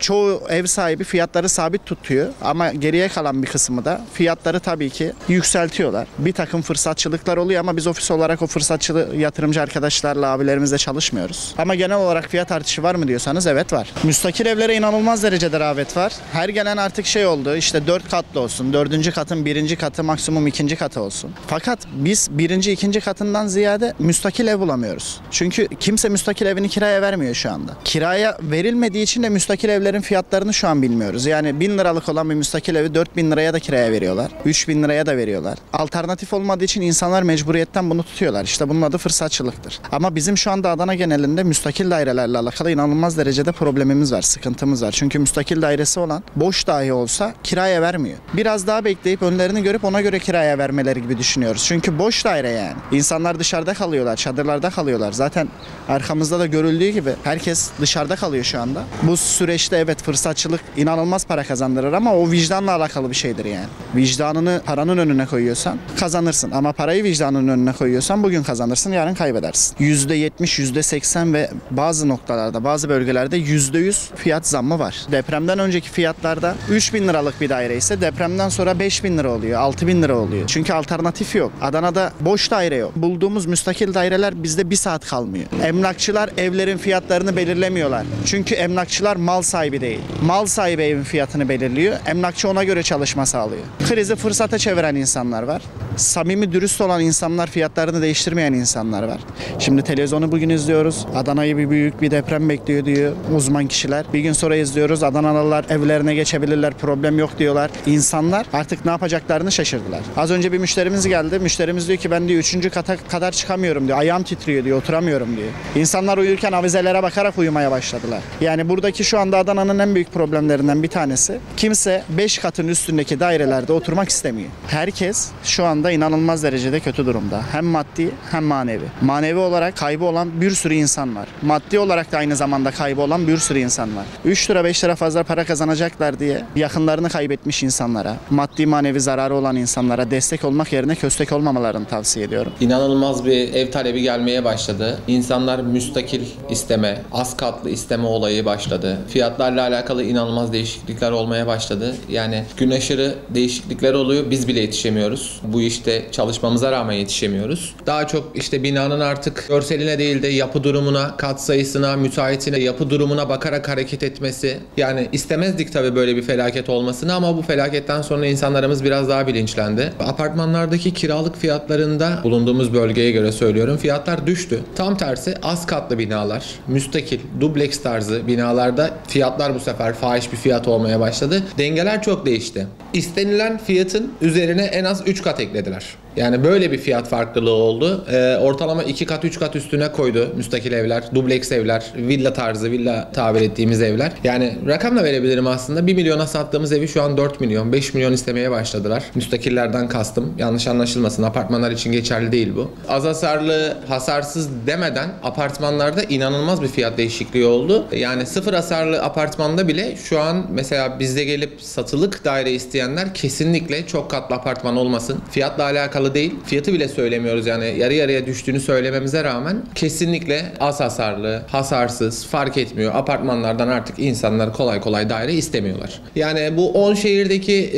Çoğu ev sahibi fiyatları sabit tutuyor ama geriye kalan bir kısmı da fiyatları tabii ki yükseltiyorlar. Bir takım fırsatçılıklar oluyor ama biz ofis olarak o fırsatçı yatırımcı arkadaşlarla, abilerimizle çalışmıyoruz. Ama genel olarak fiyat artışı var mı diyorsanız evet var. Müstakil evlere inanılmaz derecede rağbet var. Her gelen artık şey oldu, işte 4 katlı olsun, 4. katın 1. katı, maksimum 2. katı olsun. Fakat biz 1. 2. katından ziyade müstakil ev bulamıyoruz. Çünkü kimse müstakil evini kiraya vermiyor şu anda. Kiraya verilmediği için de müstakil evlerin fiyatlarını şu an bilmiyoruz. Yani 1000 liralık olan bir müstakil evi 4000 liraya da kiraya veriyorlar. 3000 liraya da veriyorlar. Alternatif olmadığı için insanlar mecburiyetten bunu tutuyorlar. İşte bunun adı fırsatçılıktır. Ama bizim şu anda Adana genelinde müstakil dairelerle alakalı inanılmaz derecede problemimiz var, sıkıntımız var. Çünkü müstakil dairesi olan boş dahi olsa kiraya vermiyor. Biraz daha bekleyip önlerini görüp ona göre kiraya vermeleri gibi düşünüyoruz. Çünkü boş daire yani. İnsanlar dışarıda kalıyorlar, çadırlarda kalıyorlar. Zaten arkamızda da görüldüğü gibi herkes dışarıda kalıyor şu anda. Bu süreçte evet fırsatçılık inanılmaz para kazandırır ama o vicdanla alakalı bir şeydir yani. Vicdanını paranın önüne koyuyorsan kazanırsın ama parayı vicdanın önüne koyuyorsan bugün kazanırsın, yarın kaybedersin. %70, %80 ve bazı noktalarda, bazı bölgelerde %100 fiyat zammı var. Depremden önceki fiyatlarda 3000 liralık bir daire ise depremden sonra 5000 lira oluyor, 6000 lira oluyor. Çünkü alternatif yok. Adana'da boş daire yok. Bulduğumuz müstakil daireler bizde 1 saat kalmıyor. Emlakçılar evlerin fiyatlarını belirlemiyorlar. Çünkü emlakçılar mal sahibi değil. Mal sahibi evin fiyatını belirliyor. Emlakçı ona göre çalışma sağlıyor. Krizi fırsata çeviren insanlar var. Samimi, dürüst olan insanlar, fiyatlarını değiştirmeyen insanlar var. Şimdi televizyonu bugün izliyoruz. Adana'yı bir büyük bir deprem bekliyor diyor uzman kişiler. Bir gün sonra izliyoruz. Adanalılar evlerine geçebilirler, problem yok diyorlar. İnsanlar artık ne yapacaklarını şaşırdılar. Az önce bir müşterimiz geldi. Müşterimiz diyor ki ben diyor 3. kata kadar çıkamıyorum diyor. Ayağım titriyor diyor, oturamıyorum diyor. İnsanlar uyurken avizelere bakarak uyumaya başladılar. Yani buradaki şu anda Adana'nın en büyük problemlerinden bir tanesi. Kimse 5 katın üstündeki dairelerde oturmak istemiyor. Herkes şu anda inanılmaz derecede kötü durumda. Hem maddi hem manevi. Manevi olarak kaybı olan bir sürü insan var. Maddi olarak da aynı zamanda kaybı olan bir sürü insan var. 3 lira 5 lira fazla para kazanacaklar diye yakınlarını kaybetmiş insanlara, maddi manevi zararı olan insanlara destek olmak yerine köstek olmamalarını tavsiye ediyorum. İnanılmaz bir ev talebi gelmeye başladı. İnsanlar müstakil isteme, az katlı isteme olayı başladı. Fiyatlarla alakalı inanılmaz değişiklikler olmaya başladı. Yani gün aşırı değişiklikler oluyor. Biz bile yetişemiyoruz. Bu işte çalışmamıza rağmen yetişemiyoruz. Daha çok işte binanın artık görseline değil de yapı durumuna, kat sayısına, müteahhitine, yapı durumuna bakarak hareket etmesi. Yani istemezdik tabii böyle bir felaket olmasını ama bu felaketten sonra insanlarımız biraz daha bilinçlendi. Apartmanlardaki kiralık fiyatlarında bulunduğumuz bölgeye göre söylüyorum, fiyatlar düştü. Tam tersi az katlı binalar, müstakil, dubleks tarzı binalarda fiyatlar bu sefer fahiş bir fiyat olmaya başladı. Dengeler çok değişti. İstenilen fiyatın üzerine en az 3 kat eklediler. Yani böyle bir fiyat farklılığı oldu. Ortalama 2 kat 3 kat üstüne koydu müstakil evler, dubleks evler, villa tarzı, villa tabir ettiğimiz evler. Yani rakam da verebilirim aslında. 1 milyona sattığımız evi şu an 4 milyon, 5 milyon istemeye başladılar. Müstakillerden kastım. Yanlış anlaşılmasın. Apartmanlar için geçerli değil bu. Az hasarlı, hasarsız demeden apartmanlarda inanılmaz bir fiyat değişikliği oldu. Yani sıfır hasarlı apartmanda bile şu an mesela bizde gelip satılık daire isteyenler kesinlikle çok katlı apartman olmasın. Fiyatla alakalı değil. Fiyatı bile söylemiyoruz yani yarı yarıya düştüğünü söylememize rağmen kesinlikle az hasarlı, hasarsız fark etmiyor. Apartmanlardan artık insanlar kolay kolay daire istemiyorlar. Yani bu 10 şehirdeki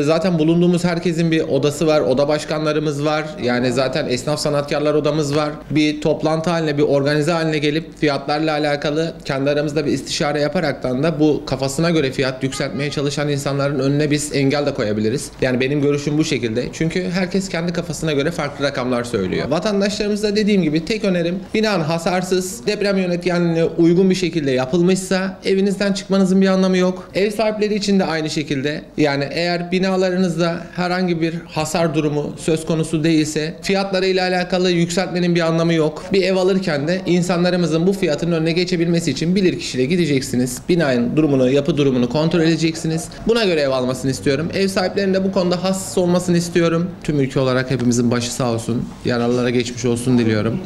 zaten bulunduğumuz herkesin bir odası var. Oda başkanlarımız var. Yani zaten esnaf sanatkarlar odamız var. Bir toplantı haline, bir organize haline gelip fiyatlarla alakalı kendi aramızda bir istişare yaparaktan da bu kafasına göre fiyat yükseltmeye çalışan insanların önüne biz engel de koyabiliriz. Yani benim görüşüm bu şekilde. Çünkü herkes kendi kafasına göre farklı rakamlar söylüyor. Vatandaşlarımıza dediğim gibi tek önerim binanın hasarsız, deprem yönetmenliğine uygun bir şekilde yapılmışsa evinizden çıkmanızın bir anlamı yok. Ev sahipleri için de aynı şekilde. Yani eğer binalarınızda herhangi bir hasar durumu söz konusu değilse fiyatlarıyla alakalı yükseltmenin bir anlamı yok. Bir ev alırken de insanlarımızın bu fiyatın önüne geçebilmesi için bilirkişiyle gideceksiniz. Binanın durumunu, yapı durumunu kontrol edeceksiniz. Buna göre ev almasını istiyorum. Ev sahiplerinin de bu konuda hassas olmasını istiyorum. Tüm ülke olarak hepimizin başı sağ olsun. Yaralılara geçmiş olsun diliyorum.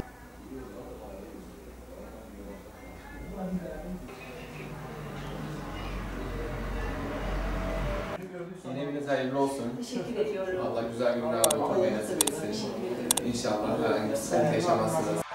Yeni eviniz hayırlı olsun. Teşekkür ediyorum. Allah güzel günler oturmaya nasip etsin. İnşallah herhangi bir sıkıntı yaşamazsınız.